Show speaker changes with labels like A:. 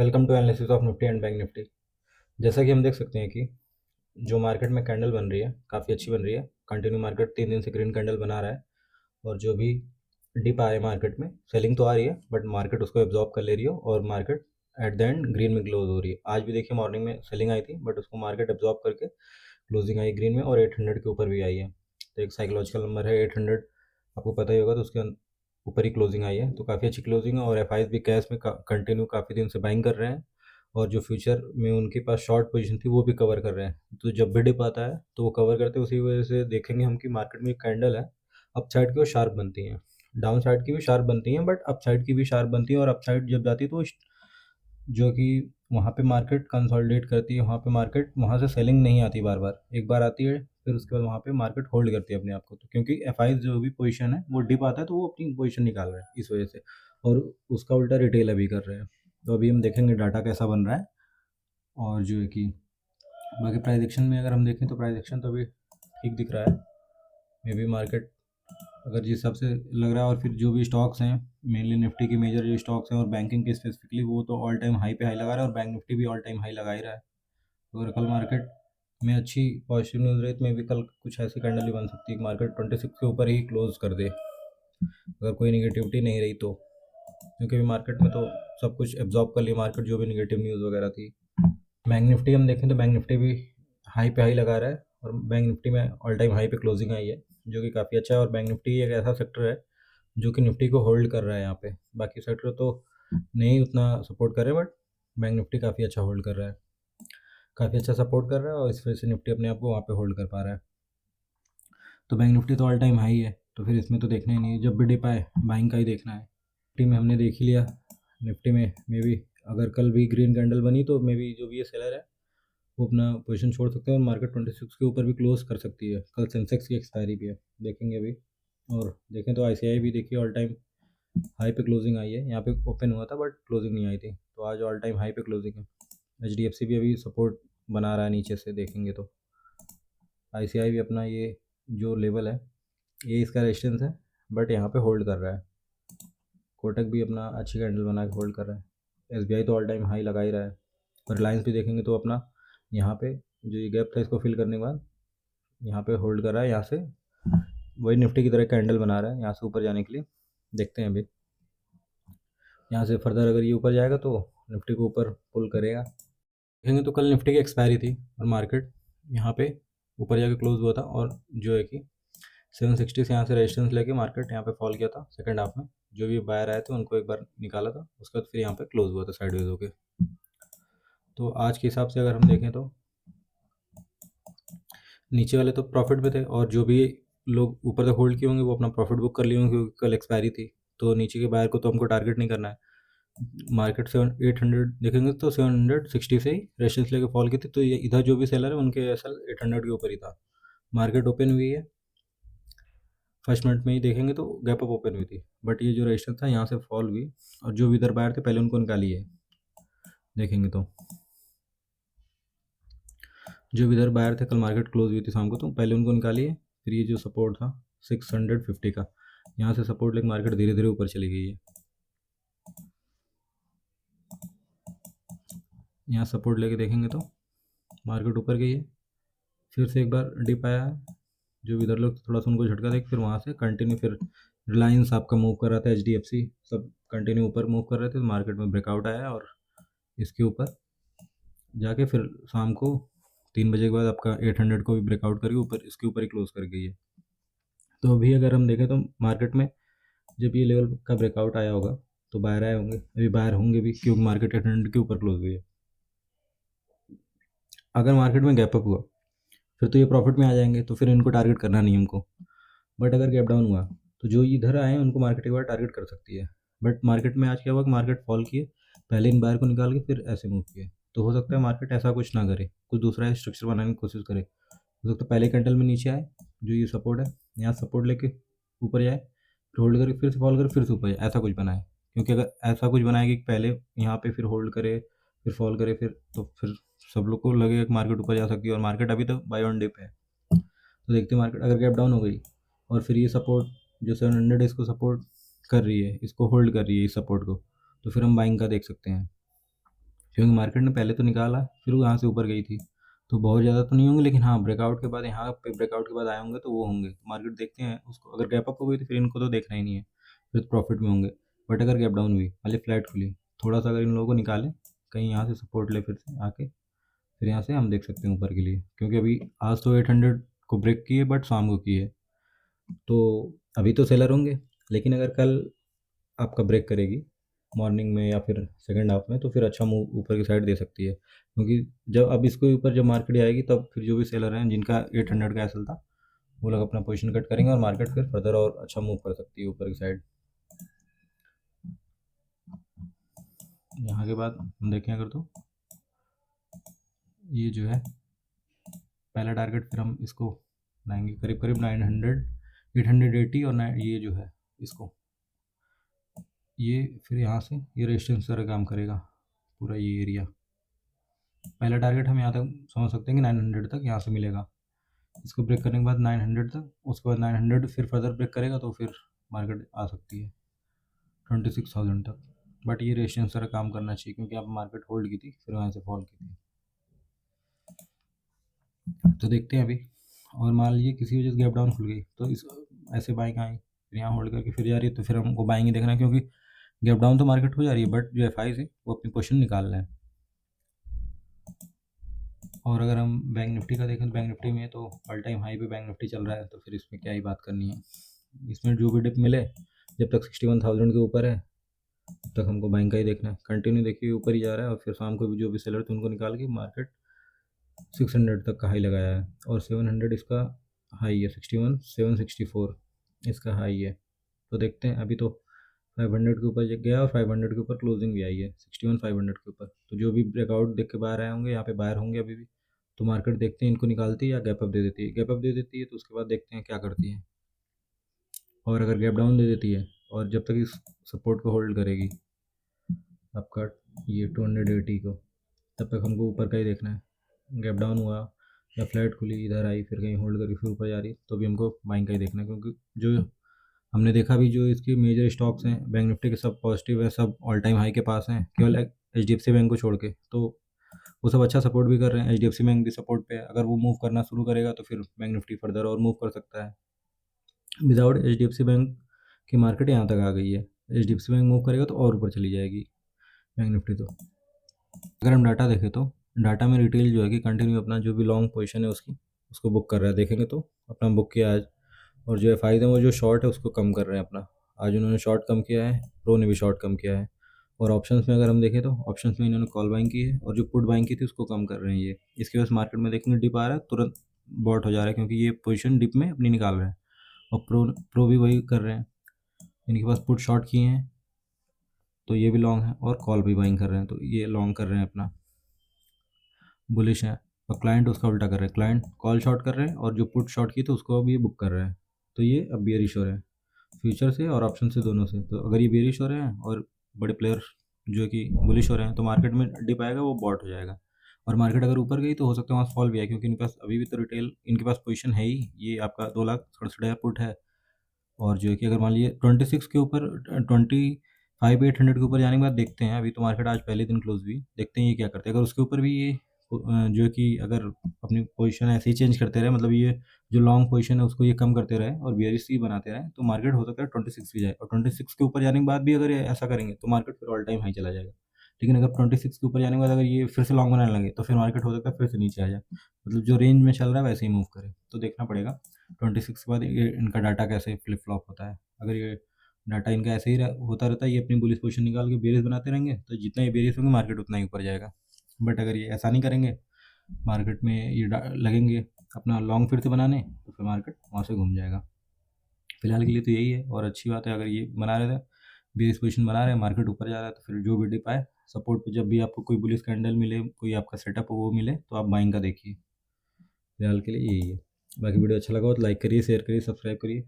A: Welcome to analysis of Nifty and bank Nifty. जैसा कि हम देख सकते हैं कि जो मार्केट में कैंडल बन रही है काफ़ी अच्छी बन रही है। कंटिन्यू मार्केट 3 दिन से ग्रीन कैंडल बना रहा है और जो भी डिप आ रहे हैं मार्केट में सेलिंग तो आ रही है बट मार्केट उसको एब्जॉर्ब कर ले रही है और market at the end green में क्लोज हो रही है। आज भी देखिए मॉर्निंग में सेलिंग आई थी बट उसको मार्केट एब्जॉर्ब करके क्लोजिंग आई ग्रीन में और 800 के ऊपर भी आई है। तो एक साइकोलॉजिकल नंबर है 800, आपको पता ही होगा। तो उसके ऊपर ही क्लोजिंग आई है तो काफ़ी अच्छी क्लोजिंग है और एफ भी कैश में कंटिन्यू काफ़ी दिन से बाइंग कर रहे हैं और जो फ्यूचर में उनके पास शॉर्ट पोजीशन थी वो भी कवर कर रहे हैं। तो जब भी डिप आता है तो वो कवर करते हैं। उसी वजह से देखेंगे हम कि मार्केट में एक कैंडल है अप साइड की वो शार्प बनती हैं, डाउन साइड की भी शार्प बनती हैं बट अप साइड की भी शार्प बनती है और अप साइड जब जाती है तो जो कि वहाँ पे मार्केट कंसोलिडेट करती है, वहाँ पे मार्केट वहाँ से सेलिंग नहीं आती बार बार, एक बार आती है फिर उसके बाद वहाँ पे मार्केट होल्ड करती है अपने आप को। तो क्योंकि एफ जो भी पोजीशन है वो डिप आता है तो वो अपनी पोजीशन निकाल रहा है इस वजह से, और उसका उल्टा रिटेल अभी कर रहे हैं। तो अभी हम देखेंगे डाटा कैसा बन रहा है और जो है कि बाकी प्राइस एक्शन में अगर हम देखें तो प्राइस एक्शन तो अभी ठीक दिख रहा है। मे बी मार्केट अगर जिस हिसाब से लग रहा है और फिर जो भी स्टॉक्स हैं मेनली निफ्टी की मेजर जो स्टॉक्स हैं और बैंकिंग के स्पेसिफिकली वो तो ऑल टाइम हाई पे हाई लगा रहा है और बैंक निफ्टी भी ऑल टाइम हाई लगा ही रहा है। तो अगर कल मार्केट में अच्छी पॉजिटिव न्यूज़ रही तो मे भी कल कुछ ऐसी कैंडल ही बन सकती है कि मार्केट 26 के ऊपर ही क्लोज कर दे अगर कोई निगेटिविटी नहीं रही तो, क्योंकि अभी मार्केट में तो सब कुछ एब्जॉर्ब कर लिया मार्केट जो भी निगेटिव न्यूज़ वगैरह थी। बैंक निफ्टी हम देखें तो बैंक निफ्टी भी हाई पे हाई लगा रहा है और बैंक निफ्टी में ऑल टाइम हाई पे क्लोजिंग आई है जो कि काफ़ी अच्छा है। और बैंक निफ्टी एक ऐसा सेक्टर है जो कि निफ्टी को होल्ड कर रहा है यहाँ पे, बाकी सेक्टर तो नहीं उतना सपोर्ट कर रहे बट बैंक निफ्टी काफ़ी अच्छा होल्ड कर रहा है, काफ़ी अच्छा सपोर्ट कर रहा है और इस वजह से निफ्टी अपने आप को वहाँ पे होल्ड कर पा रहा है। तो बैंक निफ्टी तो ऑल टाइम हाई है तो फिर इसमें तो देखना ही नहीं है, जब भी डिप आए बाइंग का ही देखना है। निफ्टी में हमने देख ही लिया, निफ्टी में मे बी अगर कल भी ग्रीन कैंडल बनी तो मे बी जो भी ये सेलर है वो अपना पोजीशन छोड़ सकते हैं और मार्केट 26 के ऊपर भी क्लोज कर सकती है। कल सेंसेक्स की एक्सपायरी भी है, देखेंगे अभी। और देखें तो आईसीआई भी देखिए ऑल टाइम हाई पे क्लोजिंग आई है, यहाँ पे ओपन हुआ था बट क्लोजिंग नहीं आई थी तो आज ऑल टाइम हाई पे क्लोजिंग है। एचडीएफसी भी अभी सपोर्ट बना रहा है नीचे से, देखेंगे तो आईसीआई भी अपना ये जो लेवल है ये इसका रेजिस्टेंस है बट यहाँ पे होल्ड कर रहा है। कोटक भी अपना अच्छी कैंडल बना के होल्ड कर रहा है। एसबीआई तो ऑल टाइम हाई लगा ही रहा है और रिलायंस भी देखेंगे तो अपना यहाँ पे जो ये गैप था इसको फिल करने के बाद यहाँ पे होल्ड कर रहा है, यहाँ से वही निफ्टी की तरह कैंडल बना रहा है यहाँ से ऊपर जाने के लिए। देखते हैं अभी यहाँ से फर्दर अगर ये ऊपर जाएगा तो निफ्टी को ऊपर पुल करेगा। देखेंगे तो कल निफ्टी की एक्सपायरी थी और मार्केट यहाँ पे ऊपर जाके क्लोज हुआ था और जो है कि 760 से यहाँ से रेजिस्टेंस लेके मार्केट यहाँ पे फॉल किया था सेकंड हाफ में। जो भी बायर आए थे उनको एक बार निकाला था, उसके बाद फिर यहाँ पे क्लोज हुआ था साइडवेज होके। तो आज के हिसाब से अगर हम देखें तो नीचे वाले तो प्रॉफिट पे थे और जो भी लोग ऊपर तक होल्ड किए होंगे वो अपना प्रॉफिट बुक कर लिए होंगे क्योंकि कल एक्सपायरी थी। तो नीचे के बायर को तो हमको टारगेट नहीं करना है। मार्केट 800 देखेंगे तो 760 से ही रेजिस्टेंस लेके फॉल की थी तो ये इधर जो भी सेलर है उनके असल 800 के ऊपर ही था। मार्केट ओपन हुई है, फर्स्ट मिनट में ही देखेंगे तो गैप अप ओपन हुई थी बट ये जो रेजिस्टेंस था यहाँ से फॉल हुई और जो भी इधर बायर थे पहले उनको निकाली है। देखेंगे तो जो भी इधर बायर थे कल मार्केट क्लोज हुई थी शाम को तो पहले उनको निकाली है। फिर ये जो सपोर्ट था 650 का, यहाँ से सपोर्ट लेकर मार्केट धीरे धीरे ऊपर चली गई है। यहाँ सपोर्ट लेके देखेंगे तो मार्केट ऊपर गई है, फिर से एक बार डिप आया है। जो इधर लोग थोड़ा सा उनको झटका देख फिर वहाँ से कंटिन्यू फिर रिलायंस आपका मूव कर रहा था, एचडीएफसी सब कंटिन्यू ऊपर मूव कर रहे थे तो मार्केट में ब्रेकआउट आया और इसके ऊपर जाके फिर शाम को 3 बजे के बाद आपका 800 को भी ब्रेकआउट करके ऊपर इसके ऊपर ही क्लोज कर गई है। तो अभी अगर हम देखें तो मार्केट में जब ये लेवल का ब्रेकआउट आया होगा तो बाहर आए होंगे, अभी बाहर होंगे भी क्योंकि मार्केट 800 के ऊपर क्लोज हुई है। अगर मार्केट में गैप अप हुआ फिर तो ये प्रॉफिट में आ जाएंगे तो फिर इनको टारगेट करना नहीं हमको। बट अगर गैप डाउन हुआ तो जो इधर आए उनको मार्केट एक बार टारगेट कर सकती है। बट मार्केट में आज क्या हुआ कि मार्केट फॉल किए, पहले इन बायर को निकाल के फिर ऐसे मूव किए। तो हो सकता है मार्केट ऐसा कुछ ना करे, कुछ दूसरा स्ट्रक्चर बनाने की कोशिश करे। हो सकता है पहले कैंडल में नीचे आए, जो ये सपोर्ट है यहाँ सपोर्ट लेके ऊपर जाए, फिर होल्ड करे, फिर से फॉल करे, फिर से ऊपर जाए, ऐसा कुछ बनाए। क्योंकि अगर ऐसा कुछ बनाएगी कि पहले यहाँ पे फिर होल्ड करे फिर फॉल करे फिर तो फिर सब लोग को लगेगा कि मार्केट ऊपर जा सकती है और मार्केट अभी तो बाय ऑन डिप है। तो देखते हैं मार्केट अगर गैप डाउन हो गई और फिर ये सपोर्ट जो 700 इसको सपोर्ट कर रही है, इसको होल्ड कर रही है इस सपोर्ट को, तो फिर हम बाइंग का देख सकते हैं। क्योंकि मार्केट ने पहले तो निकाला, फिर वो यहाँ से ऊपर गई थी, तो बहुत ज़्यादा तो नहीं होंगे, लेकिन हाँ ब्रेकआउट के बाद यहाँ पे ब्रेकआउट के बाद आए होंगे तो वो होंगे। तो मार्केट देखते हैं उसको, अगर गैप अप हो गई तो फिर इनको तो देखना ही नहीं है, फिर प्रॉफिट में होंगे। बट अगर गैप डाउन हुई, मान ली फ्लैट खुली, थोड़ा सा अगर इन लोगों को निकाले, कहीं यहाँ से सपोर्ट ले फिर से आके, फिर यहाँ से हम देख सकते हैं ऊपर के लिए, क्योंकि अभी आज तो 800 को ब्रेक किए बट शाम को किए, तो अभी तो सेलर होंगे। लेकिन अगर कल आपका ब्रेक करेगी मॉर्निंग में या फिर सेकंड हाफ में, तो फिर अच्छा मूव ऊपर की साइड दे सकती है, क्योंकि जब अब इसके ऊपर जब मार्केट आएगी तब फिर जो भी सेलर हैं जिनका 800 का एसल था, वो लोग अपना पोजीशन कट करेंगे और मार्केट फिर फर्दर और अच्छा मूव कर सकती है ऊपर की साइड। यहाँ के बाद हम देखें अगर, तो ये जो है पहला टारगेट, फिर हम इसको बनाएंगे करीब करीब 900, 880 और ये जो है इसको, ये फिर यहाँ से ये रेजिस्टेंस तरह काम करेगा पूरा ये एरिया। पहला टारगेट हम यहाँ तक समझ सकते हैं कि 900 तक यहाँ से मिलेगा। इसको ब्रेक करने के बाद 900 तक, उसके बाद 900 फिर फर्दर ब्रेक करेगा तो फिर मार्केट आ सकती है 26,000 तक। बट ये रेजिस्टेंस तरह काम करना चाहिए, क्योंकि आप मार्केट होल्ड की थी फिर वहाँ से फॉल की थी। तो देखते हैं अभी, और मान लीजिए किसी वजह से गैप डाउन खुल गई तो इस ऐसे बाइंग आई, फिर यहाँ होल्ड करके फिर जा रही है, तो फिर हमको बाइंग ही देखना है, क्योंकि गैप डाउन तो मार्केट हो जा रही है बट जो एफ आई से वो अपनी पोजीशन निकाल रहे हैं। और अगर हम बैंक निफ्टी का देखें तो बैंक निफ्टी में तो ऑल टाइम हाई पे बैंक निफ्टी चल रहा है, तो फिर इसमें क्या ही बात करनी है। इसमें जो भी डिप मिले, जब तक 61,000 के ऊपर है तब तक हमको बैंक का ही देखना है। कंटिन्यू देखिए ऊपर ही जा रहा है, और फिर शाम को भी जो भी सेलर थे उनको निकाल के मार्केट 600 तक का हाई लगाया है, और 700 इसका हाई है, 61 764 इसका हाई है। तो देखते हैं, अभी तो 500 के ऊपर गया और 500 के ऊपर क्लोजिंग भी आई है, 61 500 के ऊपर। तो जो भी ब्रेकआउट देख के बाहर आए होंगे, यहाँ पे बाहर होंगे अभी भी, तो मार्केट देखते हैं इनको निकालती है या गैप अप दे देती है। गैप अप दे देती है तो उसके बाद देखते हैं क्या करती है, और अगर गैप डाउन दे देती है और जब तक इस सपोर्ट को होल्ड करेगी आपका ये 280 को, तब तक हमको ऊपर का ही देखना है। गैप डाउन हुआ या फ्लैट खुली इधर आई फिर कहीं होल्ड करके फिर ऊपर जा रही, तो भी हमको बाइंग का ही देखना है, क्योंकि जो हमने देखा भी जो इसके मेजर स्टॉक्स हैं बैंक निफ्टी के सब पॉजिटिव है, सब ऑल टाइम हाई के पास हैं, केवल एच डी एफ सी बैंक को छोड़ के। तो वो सब अच्छा सपोर्ट भी कर रहे हैं, एच डी एफ सी बैंक भी सपोर्ट पे है। अगर वो मूव करना शुरू करेगा तो फिर बैंक निफ्टी फर्दर और मूव कर सकता है। विदाउट एच डी एफ सी बैंक की मार्केट यहाँ तक आ गई है, एच डी एफ सी बैंक मूव करेगा तो और ऊपर चली जाएगी बैंक निफ्टी। तो अगर हम डाटा देखें तो डाटा में रिटेल जो है कि कंटिन्यू अपना जो भी लॉन्ग पोजीशन है उसको बुक कर रहा है। देखेंगे तो अपना बुक किया आज, और जो एफ आई है वो जो शॉर्ट है उसको कम कर रहे हैं अपना। आज उन्होंने शॉर्ट कम किया है, प्रो ने भी शॉर्ट कम किया है। और ऑप्शंस में अगर हम देखें तो ऑप्शंस में इन्होंने कॉल बाइंग की है, और जो पुट बाइंग की थी उसको कम कर रहे हैं ये। इसकी वजह से मार्केट में देखेंगे डिप आ रहा है, तुरंत बॉट हो जा रहा है, क्योंकि ये पोजीशन डिप में अपनी निकाल रहे हैं। और प्रो भी वही कर रहे हैं, इनके पास पुट शॉर्ट किए हैं तो ये भी लॉन्ग है, और कॉल भी बाइंग कर रहे हैं तो ये लॉन्ग कर रहे हैं अपना, बुलिश है। और क्लाइंट उसका उल्टा कर रहे हैं, क्लाइंट कॉल शॉर्ट कर रहे हैं और जो पुट शॉर्ट की तो उसको अभी बुक कर रहे हैं। तो ये अब बेरिश हो रहे हैं फ्यूचर से और ऑप्शन से, दोनों से। तो अगर ये बेरिश हो रहे हैं और बड़े प्लेयर जो कि बुलिश हो रहे हैं, तो मार्केट में डिप आएगा वो बॉट हो जाएगा। और मार्केट अगर ऊपर गई तो हो सकता है वहाँ फॉल भी आए, क्योंकि इनके पास अभी भी तो रिटेल इनके पास पोजीशन है ही। ये आपका 2,67,000 पुट है, और जो है कि अगर मान लीजिए 26 के ऊपर 25,800 के ऊपर जाने के बाद देखते हैं। अभी तो मार्केट आज पहले दिन क्लोज हुई, देखते हैं ये क्या करते हैं। अगर उसके ऊपर भी ये जो है कि अगर अपनी पोजीशन ऐसे ही चेंज करते रहे, मतलब ये जो लॉन्ग पोजीशन है उसको ये कम करते रहे और बेयरिश ही बनाते रहे, तो मार्केट हो सकता है 26 भी जाए। और 26 के ऊपर जाने के बाद भी अगर ये ऐसा करेंगे तो मार्केट फिर ऑल टाइम हाई चला जाएगा। लेकिन अगर 26 के ऊपर जाने के बाद अगर ये फिर से लॉन्ग बनाने लगे तो फिर मार्केट हो सकता है फिर से नीचे आ जाए, मतलब जो रेंज में चल रहा है वैसे ही मूव करे। तो देखना पड़ेगा 26 के बाद ये इनका डाटा कैसे फ्लिप फ्लॉप होता है। अगर ये डाटा इनका ऐसे ही होता रहता है, ये अपनी बुलिश पोजीशन निकाल के बेरिश बनाते रहेंगे, तो जितना ये बेरिश होंगे मार्केट उतना ही ऊपर जाएगा। बट अगर ये ऐसा नहीं करेंगे, मार्केट में ये लगेंगे अपना लॉन्ग फिर से बनाने, तो फिर मार्केट वहाँ से घूम जाएगा। फिलहाल के लिए तो यही है, और अच्छी बात है अगर ये बना रहे थे बेरिश पोजीशन बना रहे हैं, मार्केट ऊपर जा रहा है, तो फिर जो भी डिप आए सपोर्ट पे, जब भी आपको कोई बुलिश कैंडल मिले, कोई आपका सेटअप हो वो मिले, तो आप बाइंग का देखिए। फिलहाल के लिए यही है। बाकी वीडियो अच्छा लगा हो तो लाइक करिए, शेयर करिए, सब्सक्राइब करिए।